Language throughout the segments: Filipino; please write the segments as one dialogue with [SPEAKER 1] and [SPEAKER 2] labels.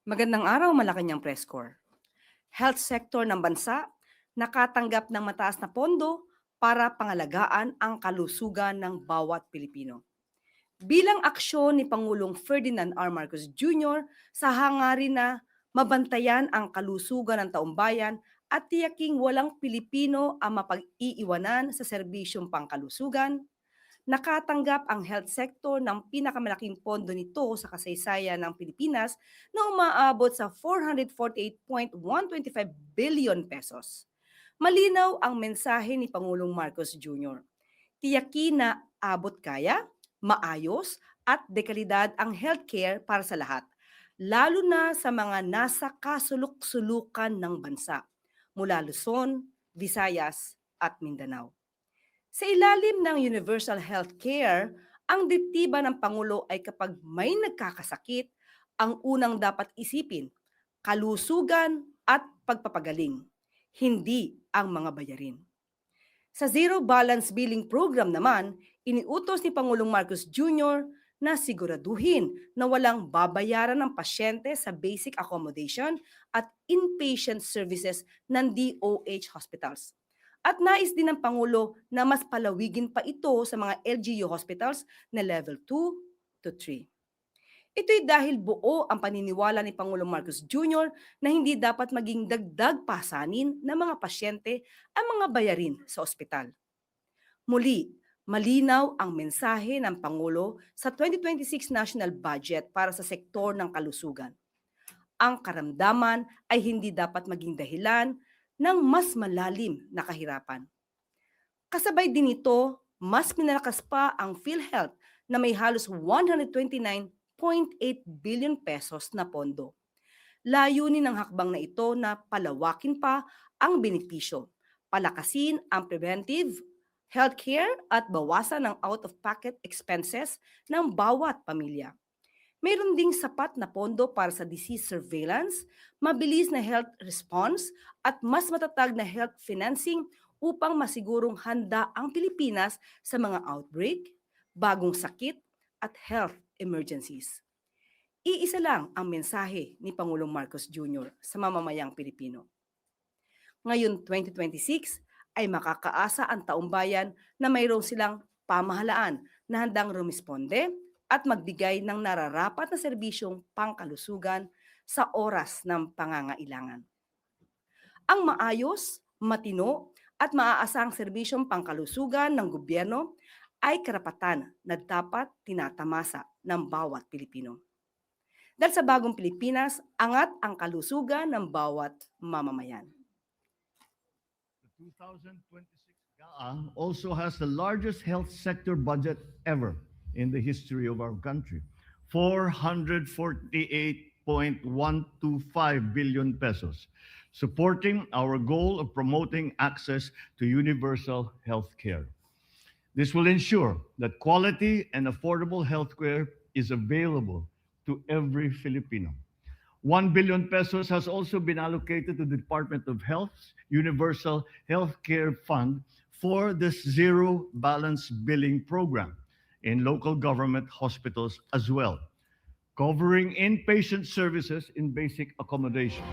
[SPEAKER 1] Magandang araw, Malacanang Press Corps. Health sector ng bansa nakatanggap ng mataas na pondo para pangalagaan ang kalusugan ng bawat Pilipino. Bilang aksyon ni Pangulong Ferdinand R. Marcos Jr. sa hangarin na mabantayan ang kalusugan ng taumbayan at tiyaking walang Pilipino ang mapag-iiwanan sa serbisyong pangkalusugan, nakatanggap ang health sector ng pinakamalaking pondo nito sa kasaysayan ng Pilipinas na umaabot sa 448.125 billion pesos. Malinaw ang mensahe ni Pangulong Marcos Jr. Tiyakin na abot kaya, maayos at dekalidad ang healthcare para sa lahat, lalo na sa mga nasa kasulok-sulukan ng bansa mula Luzon, Visayas at Mindanao. Sa ilalim ng universal healthcare, ang dibdiba ng Pangulo ay kapag may nagkakasakit, ang unang dapat isipin, kalusugan at pagpapagaling, hindi ang mga bayarin. Sa Zero Balance Billing Program naman, iniutos ni Pangulong Marcos Jr. na siguraduhin na walang babayaran ng pasyente sa basic accommodation at inpatient services ng DOH hospitals. At nais din ng Pangulo na mas palawigin pa ito sa mga LGU hospitals na level 2 to 3. Ito'y dahil buo ang paniniwala ni Pangulong Marcos Jr. na hindi dapat maging dagdag pasanin ng mga pasyente ang mga bayarin sa ospital. Muli, malinaw ang mensahe ng Pangulo sa 2026 National Budget para sa sektor ng kalusugan. Ang karamdaman ay hindi dapat maging dahilan ng mas malalim na kahirapan. Kasabay din ito, mas minalakas pa ang PhilHealth na may halos 129.8 billion pesos na pondo. Layunin ng hakbang na ito na palawakin pa ang benepisyo, palakasin ang preventive healthcare at bawasan ang out-of-pocket expenses ng bawat pamilya. Mayroon ding sapat na pondo para sa disease surveillance, mabilis na health response at mas matatag na health financing upang masigurong handa ang Pilipinas sa mga outbreak, bagong sakit at health emergencies. Iisa lang ang mensahe ni Pangulong Marcos Jr. sa mamamayang Pilipino. Ngayon 2026 ay makakaasa ang taumbayan na mayroon silang pamahalaan na handang rumisponde at magbigay ng nararapat na serbisyong pangkalusugan sa oras ng pangangailangan. Ang maayos, matino at maaasang serbisyong pangkalusugan ng gobyerno ay karapatan na dapat tinatamasa ng bawat Pilipino. Dahil sa bagong Pilipinas, angat ang kalusugan ng bawat mamamayan.
[SPEAKER 2] The 2026 GAA also has the largest health sector budget ever in the history of our country, 448.125 billion pesos, supporting our goal of promoting access to universal health care. This will ensure that quality and affordable health care is available to every Filipino. 1 billion pesos has also been allocated to the Department of Health's Universal Healthcare Fund for this zero balance billing program in local government hospitals as well, covering inpatient services in basic accommodation.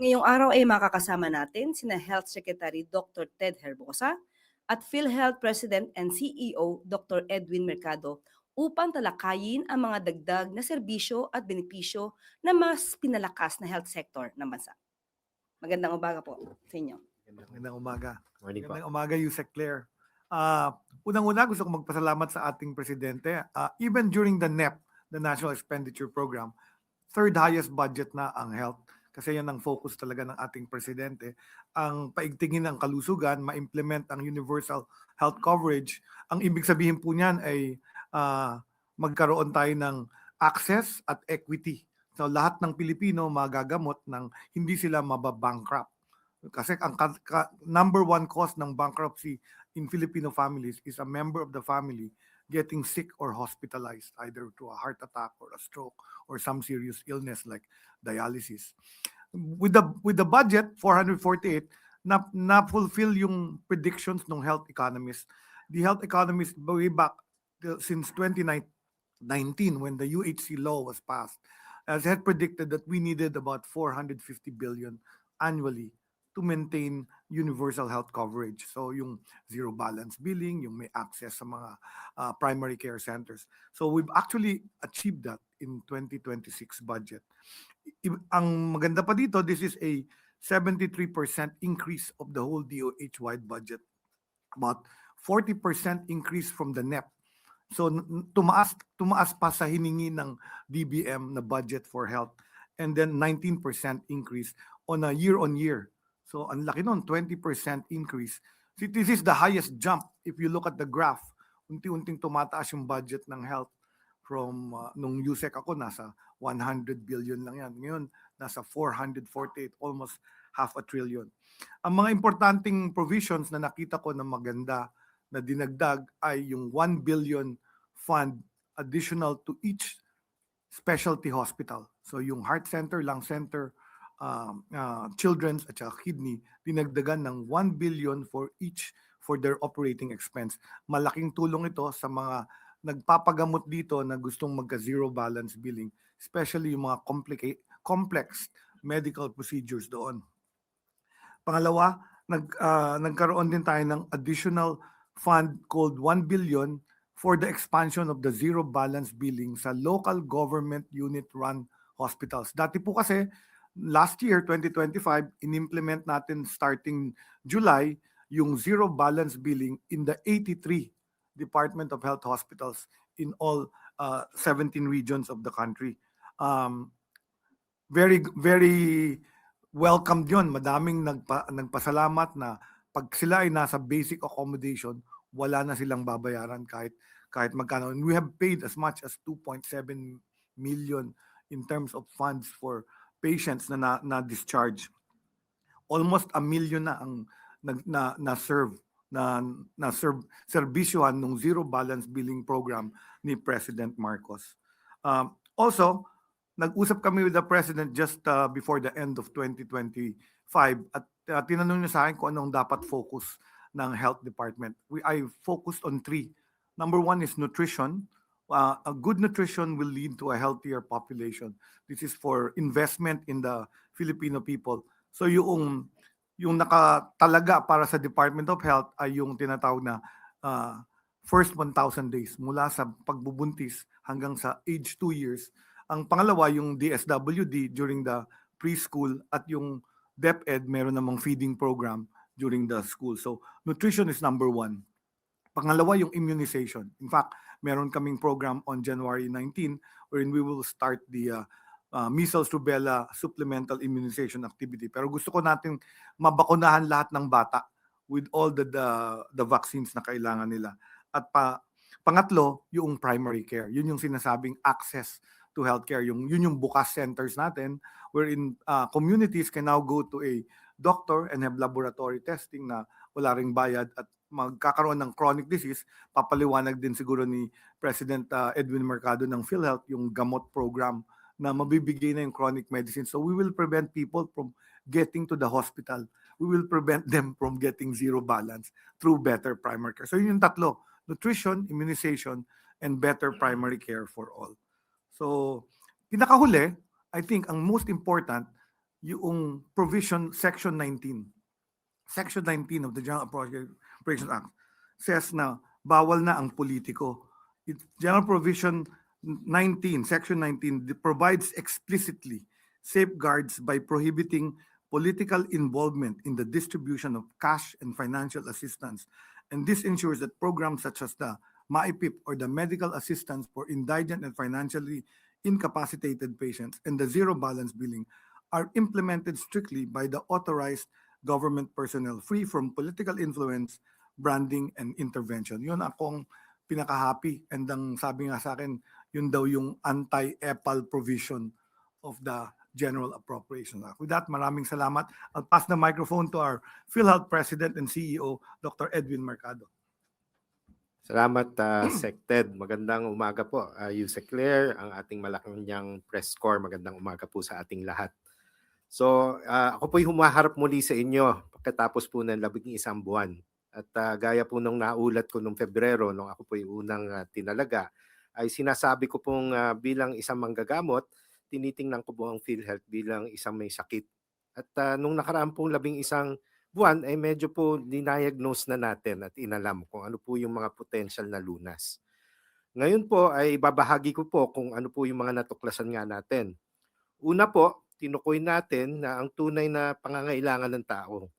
[SPEAKER 1] Ngayong araw ay makakasama natin sina Health Secretary Dr. Ted Herbosa at PhilHealth President and CEO Dr. Edwin Mercado upang talakayin ang mga dagdag na serbisyo at benepisyo na mas pinalakas na health sector ng bansa. Magandang umaga po sa inyo.
[SPEAKER 3] Magandang umaga.
[SPEAKER 4] Morning po.
[SPEAKER 3] Magandang umaga, Yusek Claire. Unang-una, gusto ko magpasalamat sa ating presidente. Even during the NEP, the National Expenditure Program, third highest budget na ang health. Kasi yan ang focus talaga ng ating presidente. Ang paigtingin ng kalusugan, ma-implement ang universal health coverage. Ang ibig sabihin po niyan ay magkaroon tayo ng access at equity. So lahat ng Pilipino magagamot ng hindi sila mababankrupt. Kasi ang number one cause ng bankruptcy in Filipino families is a member of the family getting sick or hospitalized, either to a heart attack or a stroke or some serious illness like dialysis. With the budget 448, na fulfill yung predictions ng health economists. The health economists way back since 2019 when the UHC law was passed had predicted that we needed about 450 billion annually to maintain universal health coverage. So yung zero balance billing, yung may access sa mga primary care centers. So we've actually achieved that in 2026 budget. Ang maganda pa dito, this is a 73% increase of the whole DOH-wide budget. About 40% increase from the NEP. So tumaas pa sa hiningi ng DBM na budget for health. And then 19% increase on a year-on-year. So ang laki nun, 20% increase. So this is the highest jump. If you look at the graph, unti-unting tumataas yung budget ng health from nung USEC ako, nasa 100 billion lang yan. Ngayon, nasa 448, almost half a trillion. Ang mga importanteng provisions na nakita ko na maganda na dinagdag ay yung 1 billion fund additional to each specialty hospital. So yung heart center, lung center, children's at saka kidney, dinagdagan ng 1 billion for each for their operating expense. Malaking tulong ito sa mga nagpapagamot dito na gustong magka-zero balance billing, especially yung mga complex medical procedures doon. Pangalawa, nagkaroon din tayo ng additional fund called 1 billion for the expansion of the zero balance billing sa local government unit-run hospitals. Dati po kasi, last year, 2025, in-implement natin starting July, yung zero balance billing in the 83 Department of Health hospitals in all 17 regions of the country. Very, very welcome yun. Madaming nagpasalamat na pag sila ay nasa basic accommodation, wala na silang babayaran kahit magkano. And we have paid as much as 2.7 million in terms of funds for patients na discharge. Almost 1 million na ang na-serve servisyohan ng zero balance billing program ni President Marcos. Also, nag-usap kami with the President just before the end of 2025 at tinanong niya sa akin kung anong dapat focus ng health department. I focused on 3. Number 1 is nutrition. A good nutrition will lead to a healthier population. This is for investment in the Filipino people. So yung nakatalaga para sa Department of Health ay yung tinatawag na first 1,000 days mula sa pagbubuntis hanggang sa age 2 years. Ang pangalawa, yung DSWD during the preschool at yung DepEd, meron namang feeding program during the school. So nutrition is number 1. Pangalawa, yung immunization. In fact, meron kaming program on January 19 wherein we will start the measles, rubella supplemental immunization activity. Pero gusto ko natin mabakunahan lahat ng bata with all the vaccines na kailangan nila. At pangatlo, yung primary care. Yun yung sinasabing access to healthcare. Yun yung bukas centers natin wherein communities can now go to a doctor and have laboratory testing na wala ring bayad at magkakaroon ng chronic disease. Papaliwanag din siguro ni President Edwin Mercado ng PhilHealth yung gamot program na mabibigay na yung chronic medicine. So we will prevent people from getting to the hospital. We will prevent them from getting zero balance through better primary care. So yun yung tatlo, nutrition, immunization, and better primary care for all. So pinakahuli, I think ang most important, yung provision section 19. Section 19 of the General Appropriations Act says na bawal na ang politiko. General Provision 19, Section 19 provides explicitly safeguards by prohibiting political involvement in the distribution of cash and financial assistance. And this ensures that programs such as the MAIPIP or the Medical Assistance for Indigent and Financially Incapacitated Patients and the Zero Balance Billing are implemented strictly by the authorized government personnel free from political influence, branding, and intervention. Yun akong pinaka-happy. And ang sabi nga sa akin, yun daw yung anti-EPAL provision of the General Appropriations Act. With that, maraming salamat. I'll pass the microphone to our PhilHealth President and CEO, Dr. Edwin Mercado.
[SPEAKER 4] Salamat, Sec Ted. Magandang umaga po, Yusek Claire, ang ating malaking press corps. Magandang umaga po sa ating lahat. So, ako po'y humaharap muli sa inyo pagkatapos po ng 11 buwan. At gaya po nung naulat ko nung Pebrero, nung ako po'y unang tinalaga, ay sinasabi ko pong bilang isang manggagamot, tinitingnan ko po ang PhilHealth bilang isang may sakit. At nung nakaraan pong 11 buwan, ay medyo po diniagnose na natin at inalam kung ano po yung mga potential na lunas. Ngayon po ay babahagi ko po kung ano po yung mga natuklasan nga natin. Una po, tinukoy natin na ang tunay na pangangailangan ng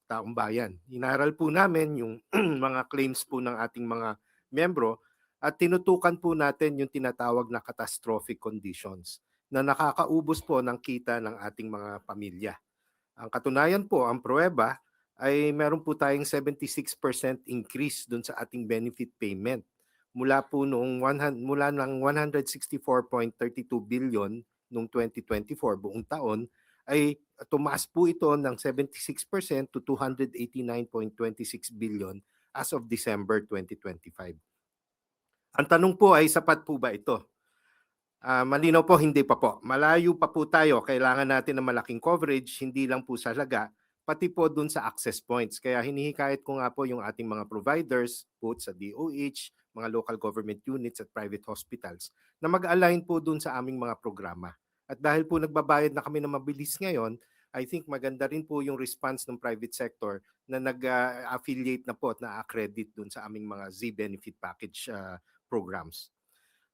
[SPEAKER 4] taong bayan. Inaral po namin yung mga claims po ng ating mga membro at tinutukan po natin yung tinatawag na catastrophic conditions na nakakaubos po ng kita ng ating mga pamilya. Ang katunayan po, ang pruweba, ay meron po tayong 76% increase dun sa ating benefit payment mula po mula ng 164.32 billion noong 2024 buong taon ay tumaas po ito ng 76% to 289.26 billion as of December 2025. Ang tanong po ay sapat po ba ito? Malinaw po, hindi pa po. Malayo pa po tayo. Kailangan natin ng malaking coverage, hindi lang po sa halaga, pati po dun sa access points. Kaya hinihikayat ko nga po yung ating mga providers, both sa DOH, mga local government units at private hospitals, na mag-align po dun sa aming mga programa. At dahil po nagbabayad na kami ng mabilis ngayon, I think maganda rin po yung response ng private sector na nag-affiliate na po at na-accredit dun sa aming mga Z-benefit package programs.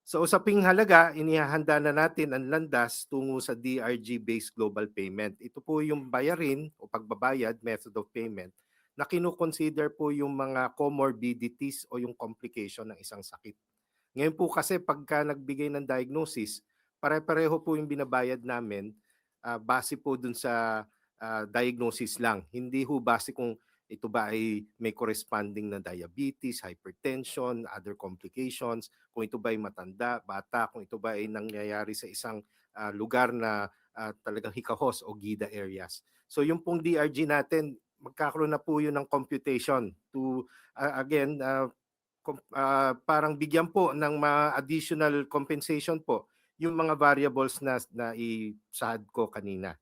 [SPEAKER 4] Sa usaping halaga, inihahanda na natin ang landas tungo sa DRG-based global payment. Ito po yung bayarin o pagbabayad, method of payment, na kinukonsider po yung mga comorbidities o yung complication ng isang sakit. Ngayon po kasi pagka nagbigay ng diagnosis, pare-pareho po yung binabayad namin base po dun sa diagnosis lang. Hindi ho base kung ito ba ay may corresponding na diabetes, hypertension, other complications, kung ito ba ay matanda, bata, kung ito ba ay nangyayari sa isang lugar na talagang hikahos o gida areas. So yung pong DRG natin, magkakaroon na po yun ng computation to again, parang bigyan po ng additional compensation po yung mga variables na isahad ko kanina.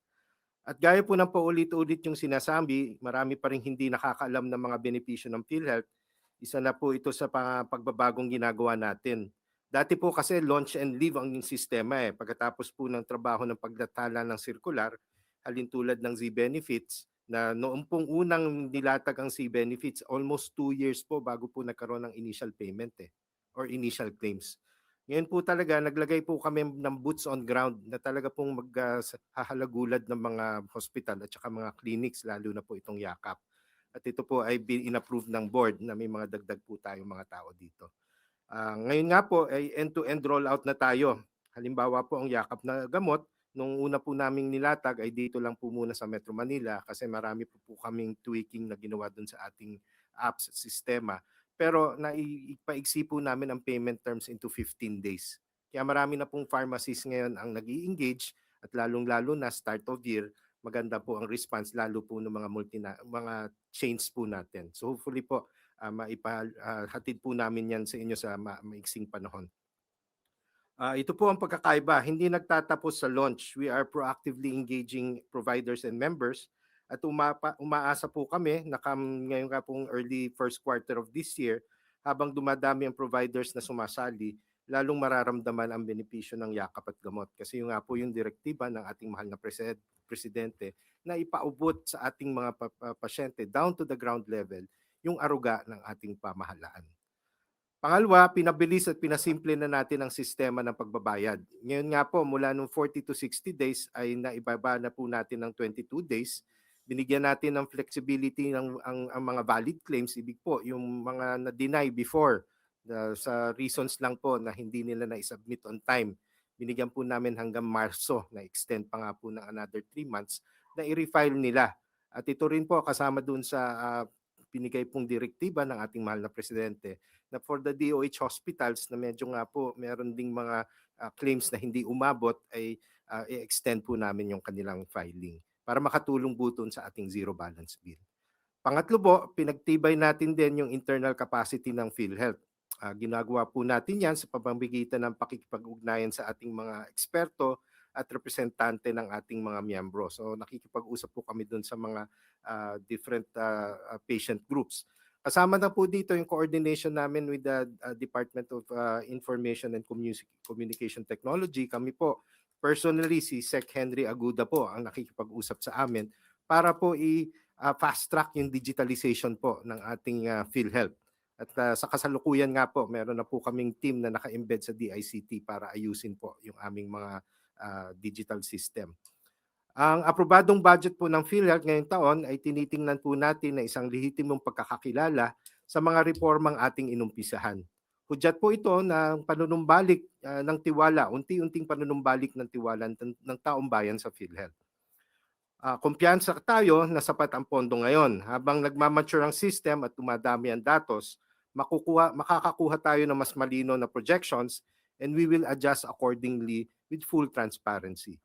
[SPEAKER 4] At gaya po ng paulit-ulit yung sinasabi, marami pa rin hindi nakakaalam ng mga benepisyo ng PhilHealth. Isa na po ito sa pagbabagong ginagawa natin. Dati po kasi launch and leave ang sistema eh. Pagkatapos po ng trabaho ng pagdatala ng circular, halintulad ng Z-Benefits, na noong pong unang nilatag ang Z-Benefits, almost 2 years po bago po nagkaroon ng initial payment or initial claims. Ngayon po talaga, naglagay po kami ng boots on ground na talaga pong maghahalagulad ng mga hospital at saka mga clinics, lalo na po itong yakap. At ito po ay in-approve ng board na may mga dagdag po tayong mga tao dito. Ngayon nga po ay end-to-end rollout na tayo. Halimbawa po ang yakap na gamot, nung una po naming nilatag ay dito lang po muna sa Metro Manila kasi marami po kaming tweaking na ginawa dun sa ating apps at sistema. Pero naipaigsi po namin ang payment terms into 15 days. Kaya marami na pong pharmacies ngayon ang nag-i-engage at lalong-lalo na start of year, maganda po ang response lalo po ng mga chains po natin. So hopefully po maipahatid po namin yan sa inyo sa maiksing panahon. Ito po ang pagkakaiba. Hindi nagtatapos sa launch. We are proactively engaging providers and members at umaasa po kami na ngayon nga pong early first quarter of this year, habang dumadami ang providers na sumasali, lalong mararamdaman ang benepisyo ng yakap at gamot. Kasi yung nga po yung direktiba ng ating mahal na presidente na ipaubot sa ating mga pasyente down to the ground level yung aruga ng ating pamahalaan. Pangalawa, pinabilis at pinasimple na natin ang sistema ng pagbabayad. Ngayon nga po, mula nung 40 to 60 days ay naibaba na po natin ng 22 days. Binigyan natin ng flexibility ang mga valid claims. Ibig po, yung mga na-deny before sa reasons lang po na hindi nila na-submit on time. Binigyan po namin hanggang Marso, na-extend pa nga po ng another 3 months, na i-refile nila. At ito rin po kasama dun sa binigay pong direktiba ng ating mahal na presidente na for the DOH hospitals na medyo nga po meron ding mga claims na hindi umabot ay i-extend po namin yung kanilang filing para makatulong po sa ating zero balance bill. Pangatlo po, pinagtibay natin din yung internal capacity ng PhilHealth. Ginagawa po natin yan sa pamamagitan ng pakikipag-ugnayan sa ating mga eksperto at representante ng ating mga miyembro. So nakikipag-usap po kami dun sa mga different patient groups. Kasama na po dito yung coordination namin with the Department of Information and Communication Technology. Kami po, personally, si Sec. Henry Aguda po ang nakikipag-usap sa amin para po fast track yung digitalization po ng ating PhilHealth. At sa kasalukuyan nga po, meron na po kaming team na naka-embed sa DICT para ayusin po yung aming mga digital system. Ang aprobadong budget po ng PhilHealth ngayong taon ay tinitingnan po natin na isang lehitimong pagkakakilala sa mga reformang ating inumpisahan. Hudyat po ito ng panunumbalik ng tiwala, unti-unting panunumbalik ng tiwala ng taong bayan sa PhilHealth. Kumpiyansa tayo na sapat ang pondo ngayon. Habang nagmamature ang system at dumadami ang datos, makakakuha tayo ng mas malino na projections and we will adjust accordingly with full transparency.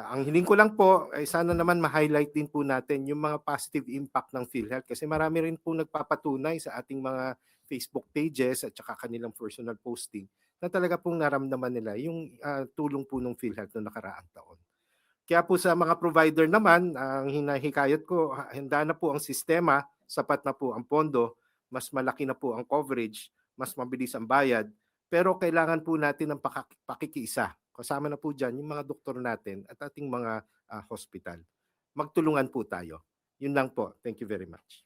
[SPEAKER 4] Ang hiling ko lang po ay sana naman ma-highlight din po natin yung mga positive impact ng PhilHealth kasi marami rin po nagpapatunay sa ating mga Facebook pages at saka kanilang personal posting na talaga pong naramdaman nila yung tulong po ng PhilHealth noong nakaraang taon. Kaya po sa mga provider naman, ang hinahikayat ko, handa na po ang sistema, sapat na po ang pondo, mas malaki na po ang coverage, mas mabilis ang bayad, pero kailangan po natin ng pakikiisa. Kasama na po dyan yung mga doktor natin at ating mga hospital. Magtulungan po tayo. Yun lang po. Thank you very much.